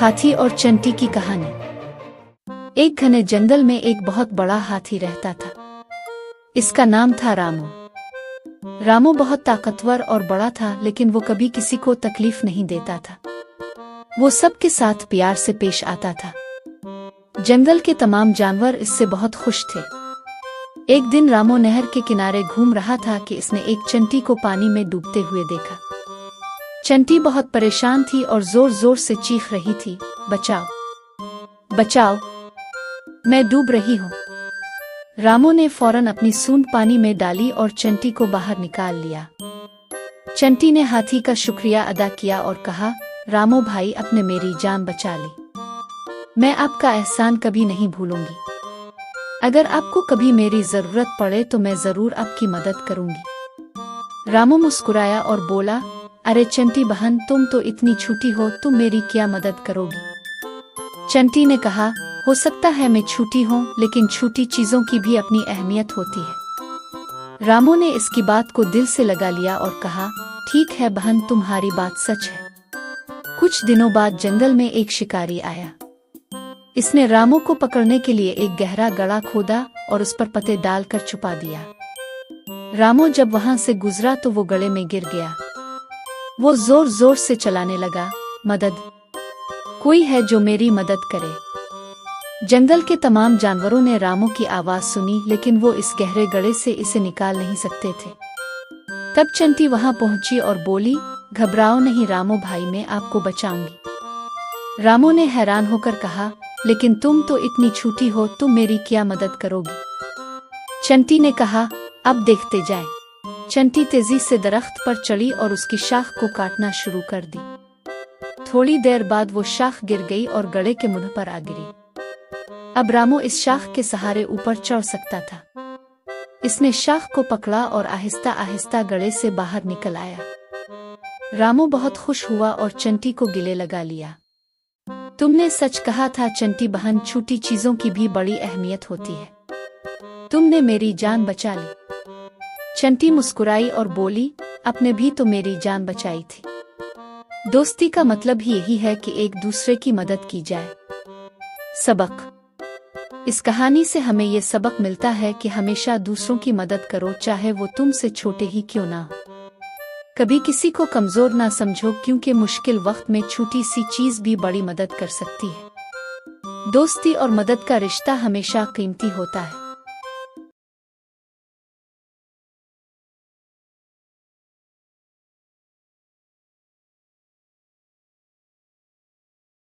हाथी और चंटी की कहानी। एक घने जंगल में एक बहुत बड़ा हाथी रहता था। इसका नाम था रामू। रामू बहुत ताकतवर और बड़ा था, लेकिन वो कभी किसी को तकलीफ नहीं देता था। वो सबके साथ प्यार से पेश आता था। जंगल के तमाम जानवर इससे बहुत खुश थे। एक दिन रामू नहर के किनारे घूम रहा था कि इसने एक चंटी को पानी में डूबते हुए देखा। चंटी बहुत परेशान थी और जोर जोर से चीख रही थी, बचाओ, बचाओ, मैं डूब रही हूँ। रामू ने फौरन अपनी सूंड पानी में डाली और चंटी को बाहर निकाल लिया। चंटी ने हाथी का शुक्रिया अदा किया और कहा, रामू भाई, आपने मेरी जान बचा ली। मैं आपका एहसान कभी नहीं भूलूंगी। अगर आपको कभी मेरी जरूरत पड़े तो मैं जरूर आपकी मदद करूंगी। रामू मुस्कुराया और बोला, अरे चंटी बहन, तुम तो इतनी छोटी हो, तुम मेरी क्या मदद करोगी? चंटी ने कहा, हो सकता है मैं छोटी हूँ, लेकिन छोटी चीजों की भी अपनी अहमियत होती है। रामू ने इसकी बात को दिल से लगा लिया और कहा, ठीक है बहन, तुम्हारी बात सच है। कुछ दिनों बाद जंगल में एक शिकारी आया। इसने रामू को पकड़ने के लिए एक गहरा गड्ढा खोदा और उस पर पत्ते डालकर छुपा दिया। रामू जब वहां से गुजरा तो वो गड्ढे में गिर गया। वो जोर जोर से चलाने लगा, मदद, कोई है जो मेरी मदद करे। जंगल के तमाम जानवरों ने रामू की आवाज सुनी, लेकिन वो इस गहरे गड्ढे से इसे निकाल नहीं सकते थे। तब चंटी वहां पहुंची और बोली, घबराओ नहीं रामू भाई, मैं आपको बचाऊंगी। रामू ने हैरान होकर कहा, लेकिन तुम तो इतनी छोटी हो, तुम मेरी क्या मदद करोगी? चंटी ने कहा, अब देखते जाए। चंटी तेजी से दरख्त पर चढ़ी और उसकी शाख को काटना शुरू कर दी। थोड़ी देर बाद वो शाख गिर गई और गड्ढे के मुंह पर आ गिरी। अब रामू इस शाख के सहारे ऊपर चढ़ सकता था। इसने शाख को पकड़ा और आहिस्ता आहिस्ता गड्ढे से बाहर निकल आया। रामू बहुत खुश हुआ और चंटी को गले लगा लिया। तुमने सच कहा था चंटी बहन, छोटी चीजों की भी बड़ी अहमियत होती है। तुमने मेरी जान बचा ली। चंटी मुस्कुराई और बोली, आपने भी तो मेरी जान बचाई थी। दोस्ती का मतलब ही यही है कि एक दूसरे की मदद की जाए। सबक। इस कहानी से हमें ये सबक मिलता है कि हमेशा दूसरों की मदद करो, चाहे वो तुमसे छोटे ही क्यों ना हो। कभी किसी को कमजोर ना समझो, क्योंकि मुश्किल वक्त में छोटी सी चीज भी बड़ी मदद कर सकती है। दोस्ती और मदद का रिश्ता हमेशा कीमती होता है।